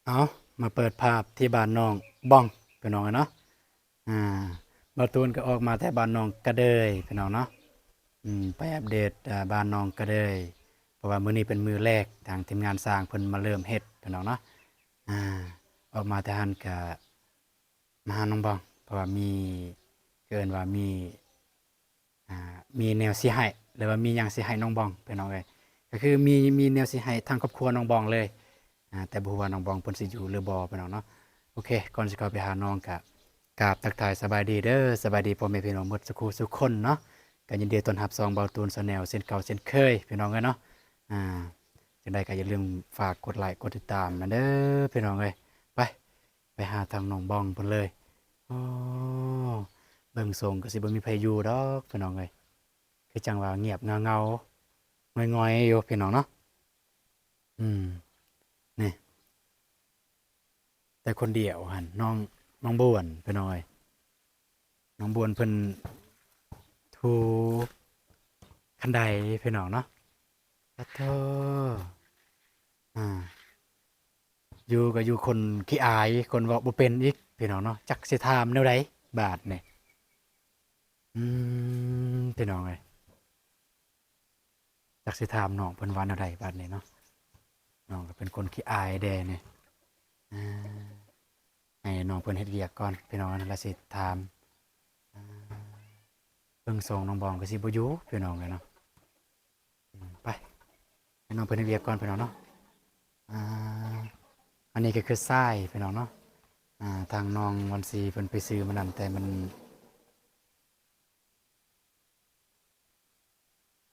เอามาเปิดภาพที่บ้านน้องบ้องพี่น้องเนาะอ่าบาตูนก็ออกมาแต่บ้านน้องกระเดยพี่น้องเนาะไปอัปเดตบ้านน้องกระเดยเพราะว่ามื้อนี้เป็นมื้อแรกทางทีมงานสร้างเพิ่นมาเริ่มเฮ็ดพี่น้องเนาะอ่าออกมาแต่หันก็มาหาน้องบ้องเพราะว่ามีเกินว่ามีแนวสิให้หรือว่ามีหยังสิให้น้องบ้องพี่น้องเอ้ยก็คือมีแนวสิให้ทางครอบครัวน้องบ้องเลย แต่บ่ฮู้ว่าน้องบองเพิ่นสิอยู่หรือบ่พี่น้องเนาะโอเคก่อนสิเข้าไปหาน้องก็กราบทักทายสบายดีเด้อสบายดีพ่อแม่พี่น้องหมดสุขุสุขคนเนาะก็ยินดีต้อนรับซองเบาตูนชาแนลเช่นเก่าเช่นเคยพี่น้องเอ้ยเนาะอ่าจังใดก็อย่าลืมฝากกดไลค์กดติดตามนะเด้อพี่น้องเอ้ยไปหาทางน้องบองเพิ่นเลยอ๋อเบิ่งทรงก็สิบ่มีไผอยู่ดอกพี่น้องเอ้ยคือจังว่าเงียบเงาๆงอยๆอยู่พี่น้องเนาะอืมนี่ แต่คนเดียวหันน้องบวนไปหน่อยน้องบวนเพิ่นทูคันใดพี่น้องเนาะอะโธ่อ่าอยู่ก็อยู่คนขี้อายคนเว้าบ่เป็นอีกพี่น้องเนาะจักสิถามแนวใดบาดนี่อืพี่น้องเอ้ยจักสิถามน้องเพิ่นว่าแนวใดบาดนี้เนาะน้องก็เป็นคนขี้อายแดนี่อาให้น้องเพิ่นเฮ็ดเวียกก่อนพี่น้องแล้วสิถามอาเบิ่งทรงน้องบองก็สิบ่อยู่พี่น้องเอ้ยเนาะไป ให้น้องเพิ่นเฮ็ดเวียกก่อนพี่น้องเนาะอ่าอันนี้ก็คือทรายพี่น้องเนาะทางน้องวันศรีเพิ่นไปซื้อมานั่นแต่มั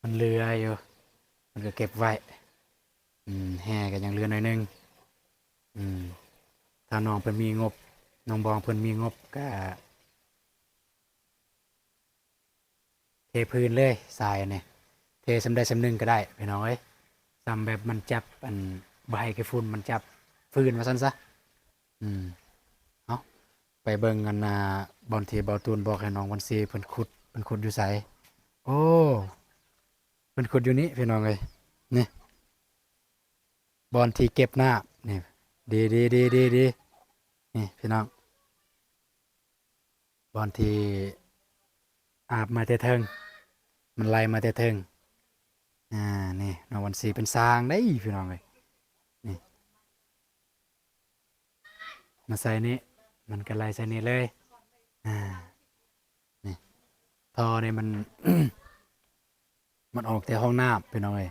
นเหลืออยู่มันก็เก็บไว้แฮ่ก็ยังเหลือหน่อยหนึงอืมถ้าน้องเพิ่นมีงบน้องบองเพิ่นมีงบก็เทพื้นเลยทรายอันนี้เทส่ำใดส่ำหนึ่งก็ได้พี่น้องเอ้ยส่ำแบบมันจับอันบ่ให้ขี้ฝุ่นมันจับฟืนว่าซั่นซะอืมเอ้า ไปเบิ่งกันบอนที่เบาตูนบอกให้น้องวันซีเพิ่นขุดอยู่ไสโอ้เพิ่นขุดอยู่นี่พี่น้องเอ้ยนี่บอนที่เก็บน้ำนี่ดีนี่พี่น้องบอนที่อาบมาแต่เทิงมันไหลมาแต่เทิงอ่านี่น้องวันซีเป็นสร้างได้พี่น้องเอ้ยนี่มาใส่นี่มันก็ไหลใส่นี่เลยอ่านี่ท่อนี่มันมันออกแต่ห้องน้ำพี่น้องเอ้ย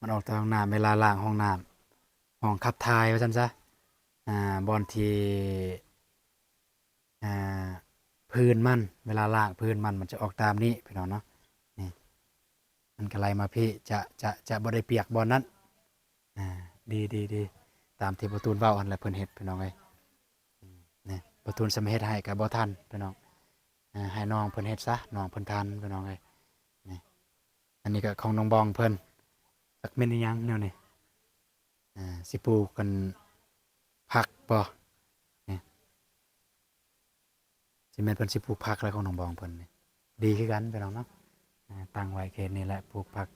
มันออกแต่ห้องน้ำเวลาล้างห้องน้ำห้องขับถ่ายว่าซั่นซะ บอนที่อ่าพื้นมันเวลาล้างพื้นมันจะออกตามนี้พี่น้องเนาะนี่มันก็ไหลมาพี่จะบ่ได้เปียกบอนนั้นอ่าดีตามที่ประตูนเว้าอันแหละเพิ่นเฮ็ดพี่น้องเอ้ยนี่ประตูนสิมาเฮ็ดให้ก็บ่ทันพี่น้องให้น้องเพิ่นเฮ็ดซะน้องเพิ่นทันพี่น้องเอ้ยนี่อันนี้ก็ของน้องบองเพิ่นจักแม่นอิหยังแนวนี้สิปลูกกันผักบ่นี่ สิแม่นเพิ่นสิปลูกผักแล้วของน้องบองเพิ่นนี่ดีคือกันพี่น้องเนาะตั้งไว้เขตนี้แหละปลูกผัก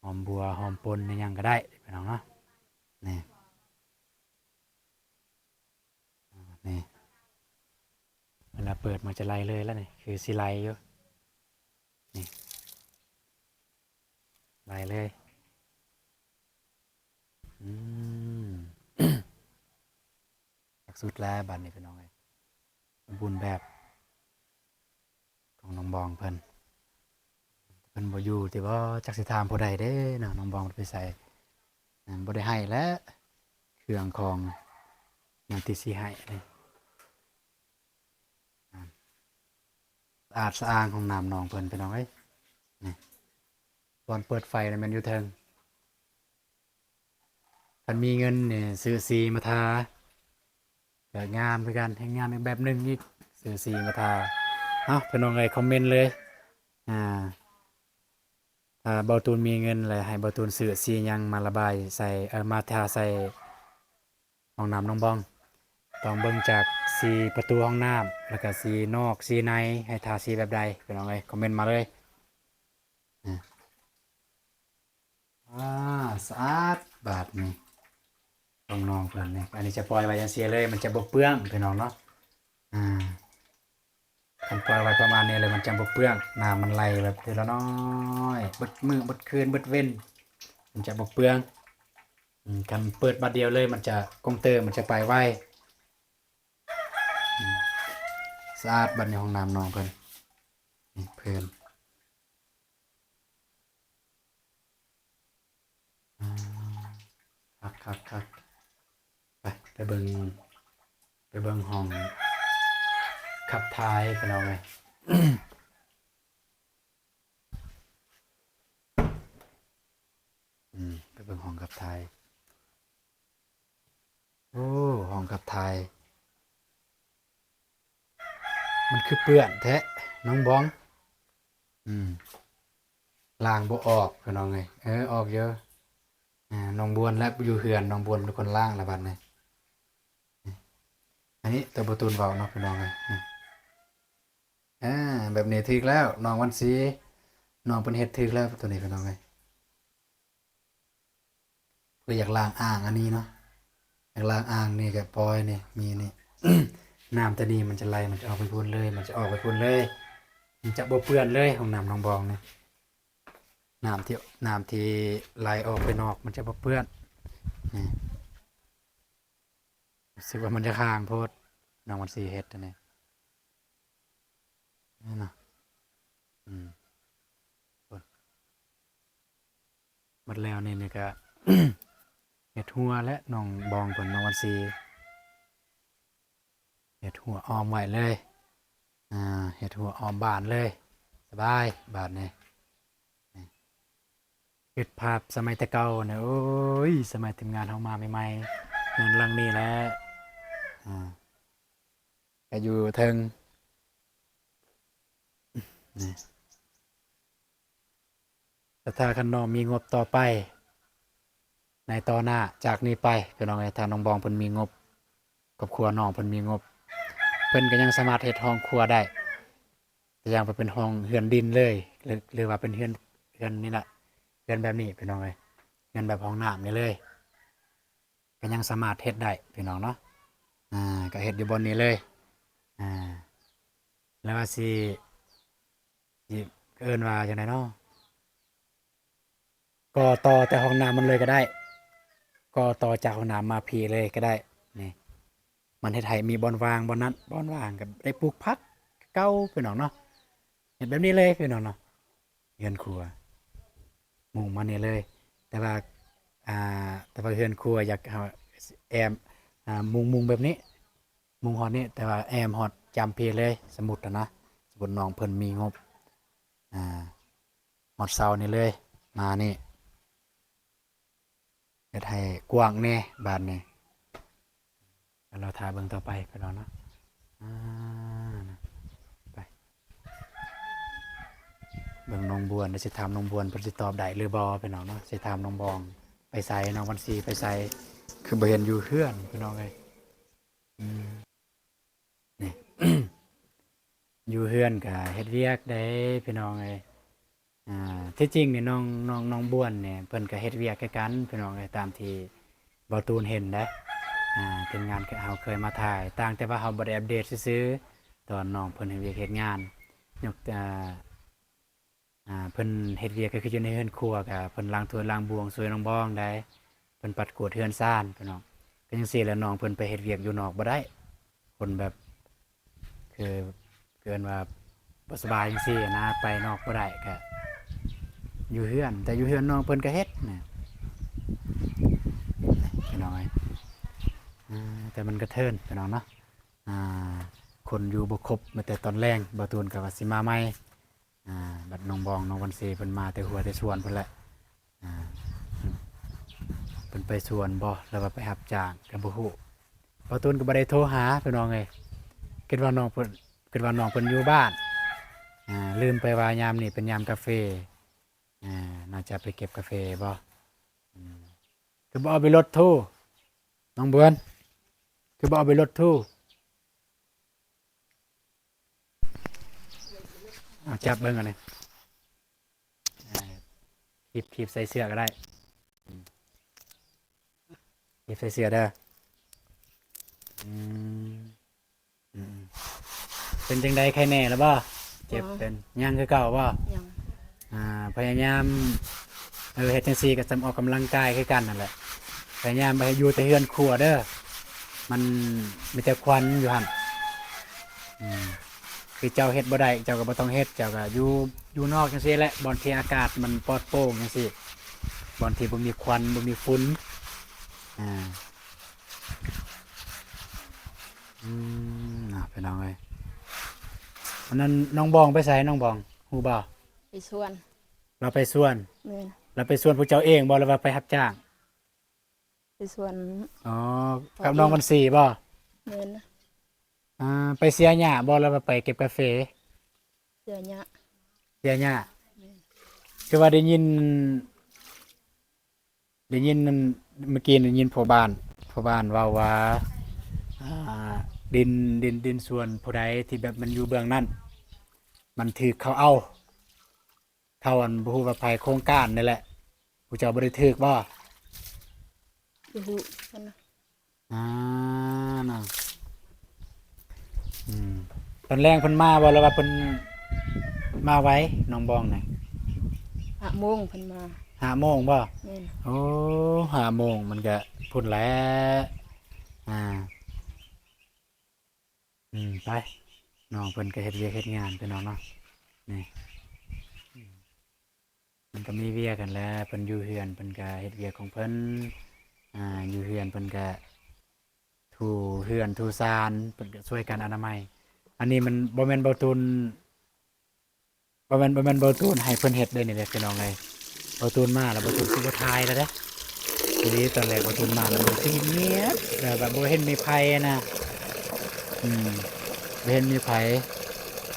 หอมบัวหอมปนอิหยังก็ได้พี่น้องเนาะนี่นี่เวลาเปิดมันจะไล่เลยแล้วนี่คือสิไล่อยู่นี่ไล่เลยอืมจากสุดแล้วบัดนี้พี่น้องเอ้ยสมบูรณ์แบบของน้องบองเพิ่นบ่อยู่ที่ว่าจักสิถามผู้ใดเด้เนาะน้องบองเพิ่นไปใส่บ่ได้ให้แล้วเครื่องของหยังที่สิให้นี่สะอาดสะอ้างของน้ำนองเพิ่นพี่น้องเอ้ยนี่ตอนเปิดไฟน่ะแม่นอยู่เทิง คันมีเงินเนี่ยซื้อสีมาทาก็งามคือกันให้งามอีกแบบหนึ่งอีกซื้อสีมาทาเอ้าพี่น้องเอ้ยคอมเมนต์เลยอ่าถ้าเบาตูนมีเงินเลยให้เบาตูนซื้อสีหยังมาระบายใส่มาทาใส่ห้องน้ำน้องบองต้องเบิ่งจากสีประตูห้องน้ำแล้วก็สีนอกสีในให้ทาสีแบบใดพี่น้องเอ้ยคอมเมนต์มาเลยอ่าอ่าสะอาดบาดนี้ น้องๆเพิ่นนี่อันนี้จะปล่อยไว้จังซี่เลยมันจะบ่เปลืองพี่น้องเนาะอ่าคันปล่อยไว้ประมาณนี้เลยมันจะบ่เปลืองน้ำมันไหลแบบทีละน้อยเบิดมื้อเบิดคืนเบิดเว้นมันจะบ่เปลืองคันเปิดบัดเดียวเลยมันจะกงเตอร์มันจะไปไวสะอาดบัดนี้ห้องน้ำน้องเพิ่นนี่เพิ่นอ่าคักไปเบิ่งห้องขับถ่ายพี่น้องเอ้ย ไปเบิ่งห้องขับถ่ายโอ้ห้องขับถ่ายมันคือเปื้อนแท้น้องบองอืมล้างบ่ออกพี่น้องเอ้ยออกเยอะน้องบวนและอยู่เฮือนน้องบวนเป็นคนล้างละบัดนี้อันนี้ตัวประตูนเว้าเนาะพี่น้องเอ้ยแบบนี้ถึกแล้วน้องวันสีน้องเพิ่นเฮ็ดถึกแล้วตัวนี้พี่น้องเอ้ยเพิ่นอยากล้างอ่างอันนี้เนาะอยากล้างอ่างนี่ก็ปล่อยนี่มีนี่ น้ำตัวนี้มันจะไหลมันจะออกไปพุ่นเลยมันจะออกไปพุ่นเลยมันจะบ่เปื้อนเลยห้องน้ำน้องบองนี่น้ำที่ไหลออกไปนอกมันจะบ่เปื้อนนี่รู้สึกว่ามันจะค้างโพดน้องวันสีเฮ็ดอันนี้นี่นะอืมโพดหมดแล้วนี่ก็ เฮ็ดหัวและน้องบองเพิ่นน้องวันสีเฮ็ดหัวออมไว้เลยเฮ็ดหัวออมบ้านเลยสบายบาดนี้คิดภาพสมัยแต่เก่าเนี่ยโอ้ยสมัยทีมงานเฮามาใหม่ๆเงินหลังนี้แหละอ่าก็อยู่เทิงนี่แต่ถ้าคันน้องมีงบต่อไปในต่อหน้าจากนี้ไปพี่น้องเอ้ยถ้าน้องบองเพิ่นมีงบครอบครัวน้องเพิ่นมีงบเพิ่นก็ยังสามารถเฮ็ดห้องครัวได้แต่ยังไปเป็นห้องเรือนดินเลยหรือว่าเป็นเรือนนี่แหละเรือนแบบนี้พี่น้องเอ้ยเรือนแบบห้องน้ำนี่เลยก็ยังสามารถเฮ็ดได้พี่น้องเนาะก็เฮ็ดอยู่บนนี้เลยอ่าแล้วว่าสิเอิ้นว่าจังไดเนาะก่อต่อแต่ห้องน้ำมันเลยก็ได้ก่อต่อจากห้องน้ำมาพีเลยก็ได้นี่มันเฮ็ดให้มีบ่อนว่างบ่อนนั้นบ่อนว่างก็ได้ปลูกผักเก่าพี่น้องเนาะเฮ็ดแบบนี้เลยพี่น้องเนาะเรือนครัวมุ่งมานี่เลย แต่ว่าอ่แต่ว่าเรือนครัวอยากเอาแอมมุงแบบนี้มุงฮอดนี้แต่ว่าแอมฮอดจำเพเลยสมมุติอะนะสมมุติน้องเพิ่นมีงบอ่าฮอดเซานี่เลยมานี่เฮ็ดให้กว้างแน่บานนี้แล้วเราท่าเบิ่งต่อไปพี่น้องเนาะอ่านะไปเบิ่งน้องบวนเดี๋ยวสิถามน้องบวนเพิ่นสิตอบได้หรือบ่พี่น้องเนาะสิถามน้องบองไปไสน้องวันสีไปไสคือบ่เห็นอยู่เฮือนพี่น้องเอ้ยอืมนี่ อยู่เฮือนก็เฮ็ดเวียกได้พี่น้องเอ้ยที่จริงนี่น้องบ้วนเนี่ยเพิ่นก็เฮ็ดเวียกคือกันพี่น้องเอ้ยตามที่บ่าวตูนเห็นนะเป็นงานที่เฮาเคยมาถ่ายต่างแต่ว่าเฮาบ่ได้อัปเดตซื่อๆตอนน้องเพิ่นเฮ็ดเวียกเฮ็ดงานยกเพิ่นเฮ็ดเวียกก็คืออยู่ในเรือนครัวก็เพิ่นล้างถ้วยล้างบวงช่วยน้องบ้องได้เพิ่นปัดกวาดเรือนซ่านพี่น้องก็จังซี่แหละน้องเพิ่นไปเฮ็ดเวียกอยู่นอกบ่ได้คนแบบคือเกินว่าบ่สบายจังซี่นะไปนอกบ่ได้ก็อยู่เฮือนแต่อยู่เฮือนน้องเพิ่นก็เฮ็ดนะพี่น้องเอ้ยแต่มันก็เทินพี่น้องเนาะอ่าคนอยู่บ่ครบมาแต่ตอนแรงบ่ตูนก็ว่าสิมาใหม่บัดน้องบองน้องวันซีเพิ่นมาแต่หัวแต่สวนเพิ่นแหละอ่าเพิ่นไปสวนบ่แล้วก็ไปรับจ้างก็บ่ฮู้บ่ตูนก็บ่ได้โทรหาพี่น้องเอ้ยคิดว่าน้องเพิ่นอยู่บ้านลืมไปว่ายามนี้เป็นยามกาแฟน่าจะไปเก็บกาแฟบ่อืมคือบ่เอาไปรถทู่น้องเบือนคือบ่เอาไปรถทู่เอาจับเบิ่งอันนี้คีบใส่เสื้อก็ได้ เก็บใส่เสื้อเด้ออืมอืมเป็นจังใดใครแน่แล้วบ่เจ็บเป็นยังคือเก่าบ่ยัง พยายามเฮ็ดจังซี่ก็สำออกกำลังกายคือกันนั่นแหละพยายามไปอยู่แต่เฮือนครัวเด้อมันมีแต่ควันอยู่หั่นอืมคือเจ้าเฮ็ดบ่ได้เจ้าก็บ่ต้องเฮ็ดเจ้าก็อยู่นอกจังซี่แหละบ่อนที่อากาศมันปลอดโปร่งจังซี่บ่อนที่บ่มีควันบ่มีฝุ่นอ่าไปน้องเอ้ยอันนั้นน้องบองไปไสน้องบองฮู้บ่ ไปส่วนเราไปส่วน แม่น เราไปส่วนพวกเจ้าเองบ่หรือว่าไปรับจ้าง ไปส่วน อ๋อกับน้องวันสี่บ่แม่นนะ ไปเสียหญ้าบ่แล้วว่าไปเก็บกาแฟเดี๋ยวนี้เสียหญ้าคือว่าได้ยินเมื่อกี้ได้ยินพ่อบ้านเว้าว่าอ่าดินส่วนผู้ใดที่แบบมันอยู่เบื้องนั้นมันถูกเขาเอาอันบ่ฮู้ว่าภายโครงการนี่แหละผู้เจ้าบ่ได้ถูกบ่อยู่หูมันนะ น่ะตอนแรกเพิ่นมาบ่แล้วว่าเพิ่นมาไว้น้องบองน่ะ 5 โมงเพิ่นมา 5 โมงบ่แม่น โอ้5 โมงมันก็พุ่นแล้วไปน้องเพิ่นก็เฮ็ดเวียกเฮ็ดงานไปน้องเนาะนี่มันก็มีเวียกกันแล้วเพิ่นอยู่เฮือนเพิ่นก็เฮ็ดเวียกของเพิ่นอยู่เฮือนเพิ่นก็ถูเฮือนถูซานเพิ่นก็ช่วยกันอนามัยอันนี้มันบ่แม่นเบาตูนบ่แม่นเบาตูนให้เพิ่นเฮ็ดเลยนี่แหละพี่น้องเอ้ยเบาตูนมาแล้วเบาตูนสิบ่ทายแล้วเด้อทีนี้ตอนแรกเบาตูนมาแล้วมันสิเงียบแบบบ่เห็นมีไผนะบ่เห็นมีไผ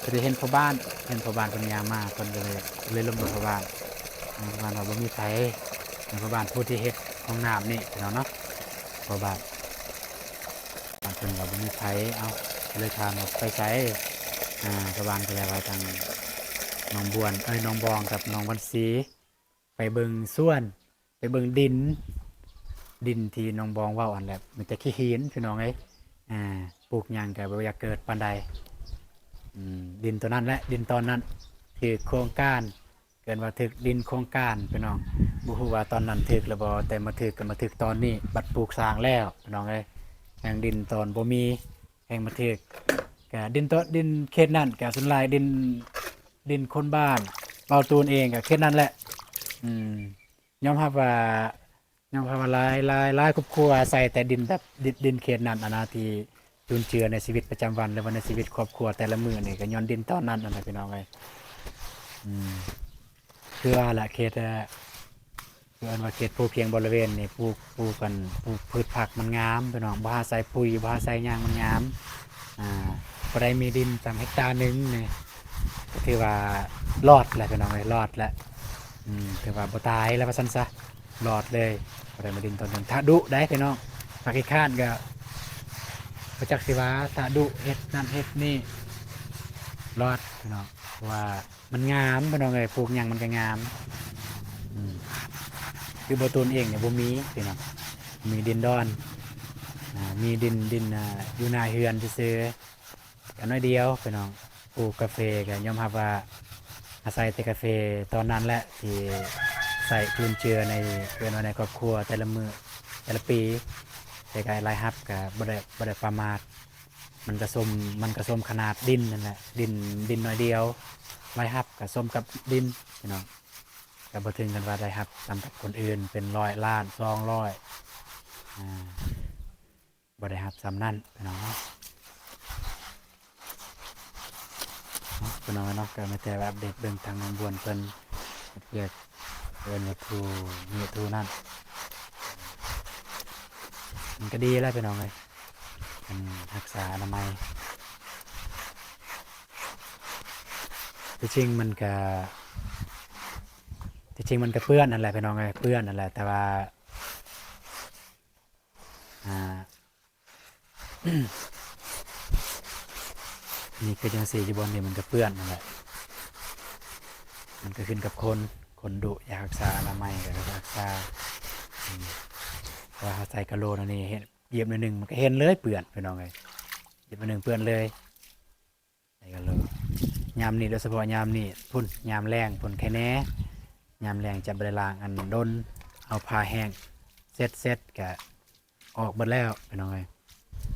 ก็ได้เห็นพ่อบ้านเพิ่นย่างมาเพิ่นก็เลยลงมาพ่อบ้านว่าบ่มีไผพ่อบ้านผู้ที่เฮ็ดห้องน้ำนี่พี่น้องเนาะพ่อบ้านเพิ่นว่าบ่มีไผเอาเลยถามว่าไปไสพ่อบ้านก็เลยว่าทางน้องบวนน้องบองกับน้องวันศรีไปเบิ่งสวนไปเบิ่งดินที่น้องบองเว้าอันแหละมันจะขี้หินพี่น้องเอ้ยปลูกหยังก็บ่อยากเกิดปานใดดินตัวนั้นและดินตอนนั้นถือโครงการเกินว่าถึกดินโครงการพี่น้องบ่ฮู้ว่าตอนนั้นถึกแล้วบ่แต่มาถึกก็มาถึกตอนนี้บัดปลูกสร้างแล้วพี่น้องเอ้ยแห่งดินตอนบ่มีแห่งมาถึกก็ดินเขตนั้นก็ส่วนหลายดินคนบ้านเบาตูนเองก็เขตนั้นแหละยอมรับว่าหลายครอบครัวใส่แต่ดินแบบดินเขตนั้นที่จุนเจือในชีวิตประจำวันและในชีวิตครอบครัวแต่ละมื้อนี่ก็ย้อนดินตอนนั้นนั่นแหละพี่น้องเอ้ยคือว่าละเขตคืออันว่าเขตภูเพียงบริเวณนี่ปลูกกันปลูกพืชผักมันงามพี่น้องบ่หาใส่ปุ๋ยบ่หาใส่หยังมันงามบ่ได้มีดิน3 เฮกตาร์นึงนี่ก็ถือว่ารอดแหละพี่น้องเอ้ยรอดแล้วถือว่าบ่ตายแล้วว่าซั่นซะรอดเลยบ่ได้มาดินตอนนั้นถ้าดุได้พี่น้องภาคอีกข้านก็บ่จักสิว่าถ้าดุเฮ็ดนั่นเฮ็ดนี่รอดพี่น้องเพราะว่ามันงามพี่น้องเอ้ยปลูกหยังมันก็งามคือบ่ตูนเองเนี่ยบ่มีพี่น้องมีดินดอนมีดินอยู่หน้าเฮือนซื่อๆก็น้อยเดียวพี่น้องปลูกกาแฟก็ยอมรับว่าอาศัยแต่กาแฟตอนนั้นแหละที่ใส่จุนเจือในเกินไว้ในครอบครัวแต่ละมื้อแต่ละปีแต่ก็รายรับก็บ่ได้ประมาทมันก็สมขนาดดินนั่นแหละดินน้อยเดียวรายรับก็สมกับดินพี่น้องก็บ่ถึงกันว่าได้รับสำหรับคนอื่นเป็น100 ล้าน200บ่ได้รับซ้ำนั่นพี่น้องพี่น้องเนาะก็มาแต่อัปเดตเรื่องทางน้องบวนเพิ่นเรียกเพิ่นว่าครูมีทูนั่นมันก็ดีแล้วพี่น้องเอ้ยรักษาอนามัยที่จริงมันก็เปื้อนนั่นแหละพี่น้องเอ้ยเปื้อนนั่นแหละแต่ว่านี่คือจังซี่อยู่บนนี่มันก็เปื้อนนั่นแหละมันก็ขึ้นกับคนดุอยากรักษาอนามัยก็รักษา ว่าใส่กะโหลนั่นนี่เห็นเหยียบหน่อยหนึงมันก็เห็นเลยเปื้อนพี่น้องเอ้ยเหยียบหน่อยหนึงเปื้อนเลยใส่กะโหลยามนี้โดยเฉพาะยามนี้พุ่นยามแรงพุ่นแค่แหน่ยามแรงจะบ่ได้ล้างอันดนเอาผ้าแห้งเซ็ตก็ออกเบิดแล้วพี่น้องเอ้ย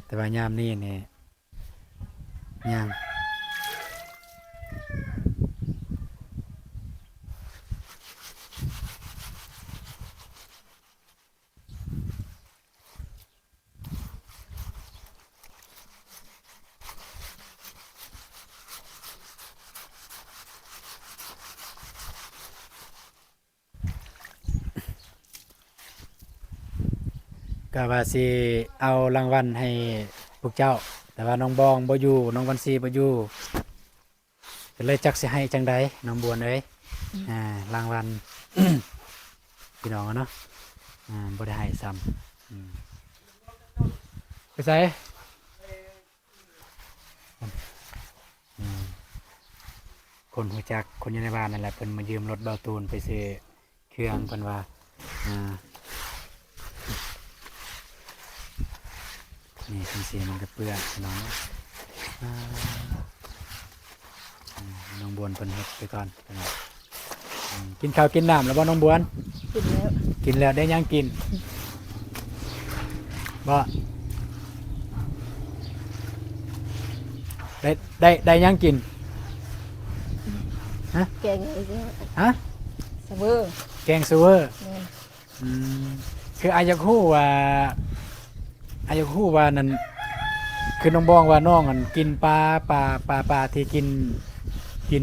แต่ว่ายามนี้นี่ยาม ก็ว่าสิเอารางวัลให้พวกเจ้า แต่ว่าน้องบองบ่อยู่น้องวันซีบ่อยู่ก็เลยจักสิให้จังใดน้องบวนเอ้ยรางวัล พี่น้องอะเนาะบ่ได้ให้ซ้ำไปไสอืมคนรู้จักคนอยู่ในบ้านนั่นแหละเพิ่นมายืมรถเบาตูนไปซื้อเครื่องเพิ่นว่าอ่า นี่ทังสีมันก็เปื้อนพี่น้องอ่าน้องบวนเพิ่นเฮ็ดไปก่อนพี่น้องกินข้าวกินน้ำแล้วบ่น้องบวน กินแล้ว กินแล้วได้หยังกินบ่ได้หยังกิน แกงไอ้เจ้า ฮะ สะเบอร์ แกงซูเวอร์ แม่น อืมคืออาอยากฮู้ว่าอาอยากฮู้ว่านั่นคือน้องบองว่าน้องอันกินปลาที่กิน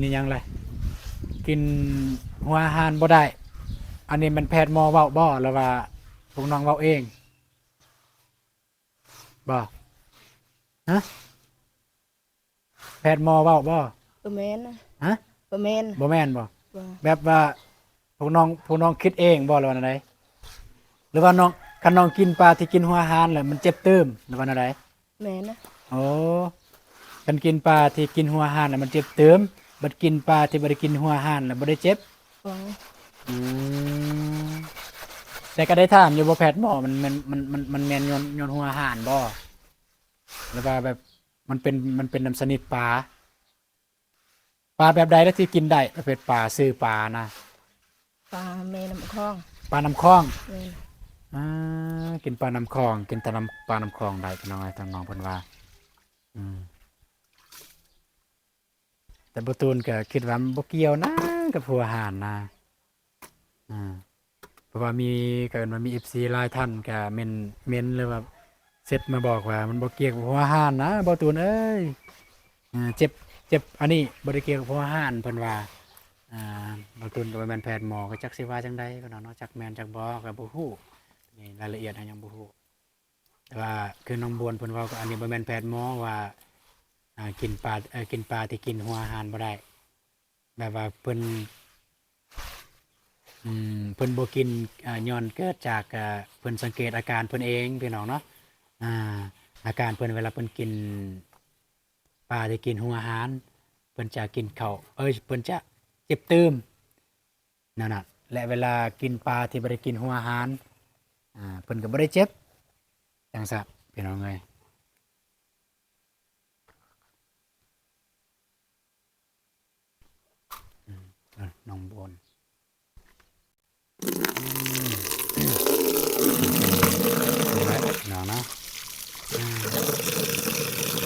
อีหยังไรกินหัวอาหารบ่ได้อันนี้มันแพทย์หมอเว้าบ่หรือว่าพวกน้องเว้าเองบ่ฮะแพทย์หมอเว้าบ่ แม่นนะ ฮะ แม่น บ่แม่นบ่ ว่า แบบว่าพวกน้องคิดเองบ่หรือว่าอะไรหรือว่าน้องคันน้องกินปลาที่กินหัวอาหารแล้วมันเจ็บตื้มหรือว่าอะไร แม่นนะ โอ้คันกินปลาที่กินหัวอาหารแล้วมันเจ็บตื้มบัดกินปลาที่บ่ได้กินหัวอาหารแล้วบ่ได้เจ็บ ว่า อืมแต่ก็ได้ถามอยู่บ่แพทย์หมอมันแม่นย้อนหัวอาหารบ่หรือว่าแบบมันเป็นน้ำสนิทปลาแบบใดแล้วที่กินได้ประเภทปลาซื้อปลานะ ปลาแม่น้ำคลอง ปลาน้ำคลอง แม่น กินปลาน้ำคลองกินแต่ปลาน้ำคลองได้พี่น้องไอ้ทางน้องเพิ่นว่าอืมแต่บ่ตูนก็คิดว่ามันบ่เกี่ยวนะกับหัวอาหารนะอ่าเพราะว่ามีเกิดมามี FC หลายท่านก็เม้นเลยว่าเสร็จมาบอกว่ามันบ่เกี่ยวกับหัวอาหารนะบ่ตูนเอ้ยเจ็บอันนี้บ่ได้เกี่ยวกับหัวอาหารเพิ่นว่าอ่าบ่ตูนก็บ่แม่นแพทย์หมอก็จักสิว่าจังใดก็เนาะจักแม่นจักบ่ก็บ่ฮู้นี่รายละเอียดเรายังบ่ฮู้แต่ว่าคือน้องบวนเพิ่นเว้าก็อันนี้บ่แม่นแพทย์หมอว่ากินปลากินปลาที่กินหัวอาหารบ่ได้แบบว่าเพิ่นเพิ่นบ่กินย้อนเกิดจากเพิ่นสังเกตอาการเพิ่นเองพี่น้องเนาะอ่าอาการเพิ่นเวลาเพิ่นกินปลาที่กินหัวอาหารเพิ่นจะกินข้าวเพิ่นจะเจ็บตื้มนั่นน่ะและเวลากินปลาที่บ่ได้กินหัวอาหารเพิ่นก็บ่ได้เจ็บจังซั้นพี่น้องเอ้ยน้องบนนี่แหละพี่น้องเนาะ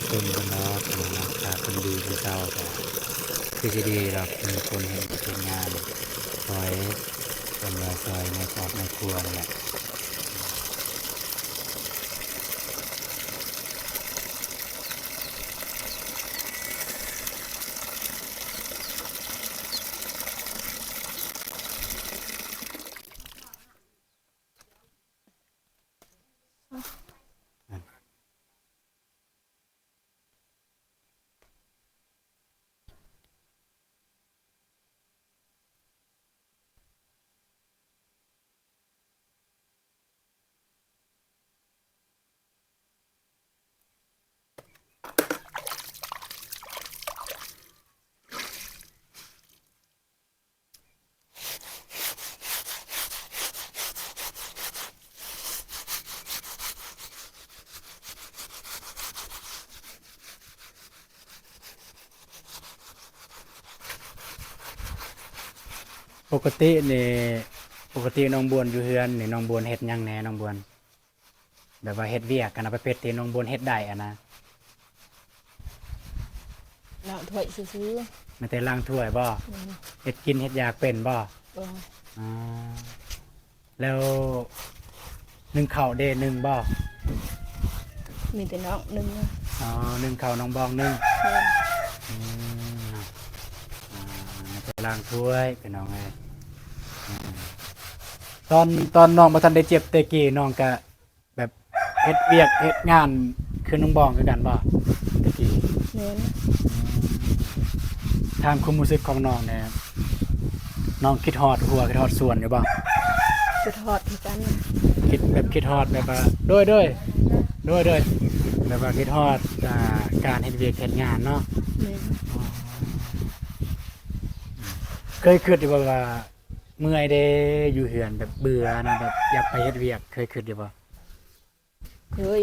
เพิ่นเพิ่นเนาะพี่น้องเนาะถ้าเพิ่นดีเพิ่นเศร้าก็คือสิดีดอกมีคนเห็นเฮ็ดงานซอยเพิ่นว่าซอยในครอบในครัวนั่นแหละ ปกตินี่ปกติน้องบวนอยู่เฮือนนี่น้องบวนเฮ็ดหยังแหน่น้องบวนแบบว่าเฮ็ดเวียกกันนะประเภทที่น้องบวนเฮ็ดได้อะนะ ล้างถ้วยซื้อ ไม่แต่ล้างถ้วยบ่ ๆแม่น เฮ็ดกินเฮ็ดอยากเป็นบ่ บ่ อ๋อแล้วนึ่งข้าวเด้นึ่งบ่ มีแต่น้องหนึงนะ อ๋อนึ่งข้าวน้องบองนึ่ง แม่น อืมอ่าไม่แต่ล้างถ้วยเป็นน้องเอ้ยอืมตอนน้องบ่ทันได้เจ็บแต่กี้น้องก็แบบเฮ็ดเวียกเฮ็ดงานคือน้องบองคือกันบ่แต่กี้ แม่น ทางความรู้สึกของน้องเนี่ยน้องคิดฮอดหัวคิดฮอดส่วนอยู่บ่ จะทอดคือกันนะ คิดฮอดแบบว่าโดยแบบว่าคิดฮอดการเฮ็ดเวียกเฮ็ดงานเนาะ แม่น เคยคิดอยู่บ่ว่าเมื่อยเด้อยู่เฮือนแบบเบื่อนะแบบอยากไปเฮ็ดเวียกเคยคิดอยู่บ่ เคย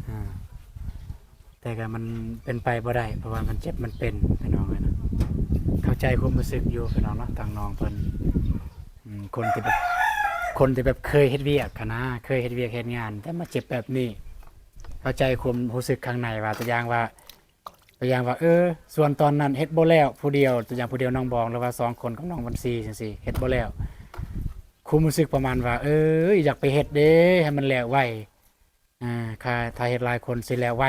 อ่าแต่ก็มันเป็นไปบ่ได้เพราะว่ามันเจ็บมันเป็นพี่น้องเอ้ยนะเข้าใจความรู้สึกอยู่พี่น้องเนาะทางน้องเพิ่นคนที่แบบเคยเฮ็ดเวียกหั้นนะเคยเฮ็ดเวียกเฮ็ดงาน แต่มาเจ็บแบบนี้ เข้าใจความรู้สึกข้างในว่าตัวอย่างว่าส่วนตอนนั้นเฮ็ดบ่แล้วผู้เดียวตัวอย่างผู้เดียวน้องบองหรือว่า2คนกับน้องวันซีจังซี่เฮ็ดบ่แล้วความรู้สึกประมาณว่าอยากไปเฮ็ดเด้ให้มันแล้วไวค่ะถ้าเฮ็ดหลายคนสิแล้วไว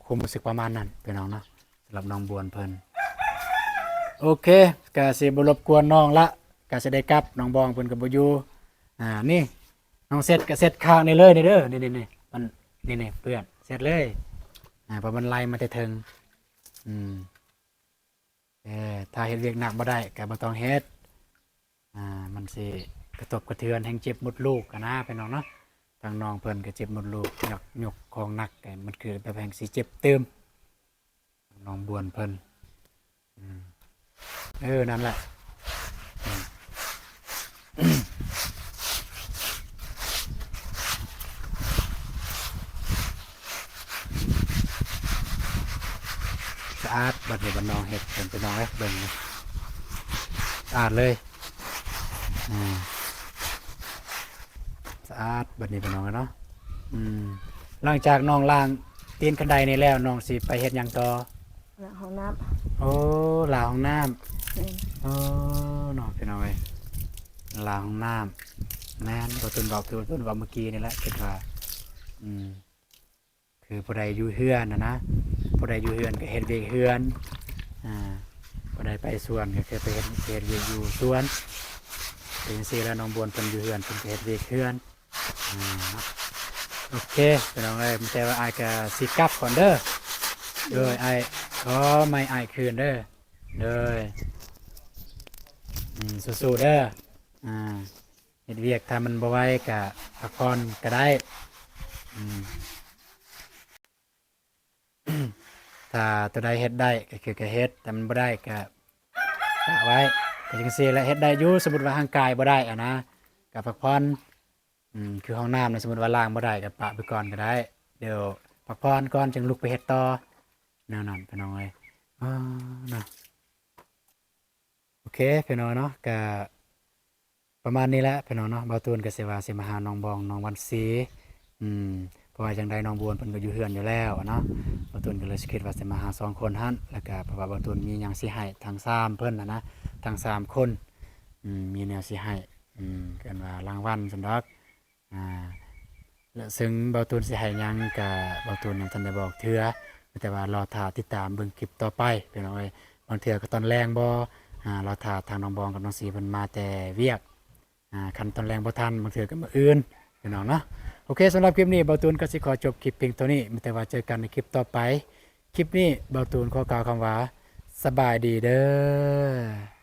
ความรู้สึกประมาณนั้นพี่น้องเนาะสำหรับน้องบวนเพิ่นโอเคก็สิบ่รบกวนน้องละก็สิได้กลับน้องบองเพิ่นก็บ่อยู่นี่น้องเสร็จก็เสร็จข้างนี่เลยนี่เด้อนี่มันนี่เปื้อนเสร็จเลยเพราะมันไล่มาแต่เทิงถ้าเฮ็ดเวียกหนักบ่ได้ก็บ่ต้องเฮ็ดมันสิกระทบกระเทือนแห่งเจ็บมดลูกกันนะพี่น้องเนาะทางน้องเพิ่นก็เจ็บมดลูกยกของหนักก็มันคือแบบแห่งสิเจ็บเติมน้องบวนเพิ่นนั่นแหละสะอาดบัดนี้บัดน้องเฮ็ดเพิ่นไปน้องเบิ่งนะสะอาดเลยสะอาดบัดนี้บัดน้องเนาะหลังจากน้องล้างตีนคันไดนี่แล้วน้องสิไปเฮ็ดหยังต่อ ล้างห้องน้ำ โอ้ล้างห้องน้ำ แม่น โอ้น้องพี่น้องเอ้ยล้างห้องน้ำแม่นบ่ตุนบอกคือตุนบอกเมื่อกี้นี่แหละคิดว่าคือผู้ใดอยู่เฮือนนะผู้ใดอยู่เฮือนก็เฮ็ดเวียกเฮือนผู้ใดไปสวนก็คือไปเฮ็ดเวียกอยู่สวนเป็นจังซี่แล้วน้องบวนเพิ่นอยู่เฮือนเพิ่นก็เฮ็ดเวียกเฮือนโอเคพี่น้องเอ้ยแต่ว่าอ้ายก็สิกลับก่อนเด้อโดยอ้ายขอไม่อ้ายคืนเด้อโดยสู้ๆเด้อเฮ็ดเวียกถ้ามันบ่ไหวก็พักผ่อนก็ได้ถ้าตัวใดเฮ็ดได้ก็คือก็เฮ็ดแต่มันบ่ได้ก็ปะไว้ก็จังซี่แหละเฮ็ดได้อยู่สมมุติว่าร่างกายบ่ได้นะก็พักผ่อนคือห้องน้ำนะสมมุติว่าล้างบ่ได้ก็ปะไปก่อนก็ได้เดี๋ยวพักผ่อนก่อนจึงลุกไปเฮ็ดต่อแนวนั้นพี่น้องเอ้ยนะโอเคพี่น้องเนาะก็ประมาณนี้แหละพี่น้องเนาะบ่าวตูนก็สิว่าสิมาหาน้องบองน้องวันศรีเพราะว่าจังใดน้องบวนเพิ่นก็อยู่เฮือนอยู่แล้วเนาะบ่าวตูนก็เลยสิคิดว่าสิมาหา2คนหั่นแล้วก็เพราะว่าบ่าวตูนมีหยังสิให้ทั้ง3เพิ่นนะทั้ง3คนมีแนวสิให้กันว่ารางวัลซั่นดอกแล้วซึ่งบ่าวตูนสิให้หยังก็บ่าวตูนยังทันได้บอกเทื่อแต่ว่ารอท่าติดตามเบิ่งคลิปต่อไปพี่น้องเอ้ยบางเทื่อก็ตอนแรงบ่รอท่าทางน้องบองกับน้องสีเพิ่นมาแต่เวียกคันตอนแรงบ่ทันบางเทื่อก็มื้ออื่นพี่น้องเนาะโอเคสำหรับคลิปนี้บ่าวตูนก็สิขอจบคลิปเพียงเท่านี้แต่ว่าเจอกันในคลิปต่อไปคลิปนี้บ่าวตูนขอกล่าวคำว่าสบายดีเด้อ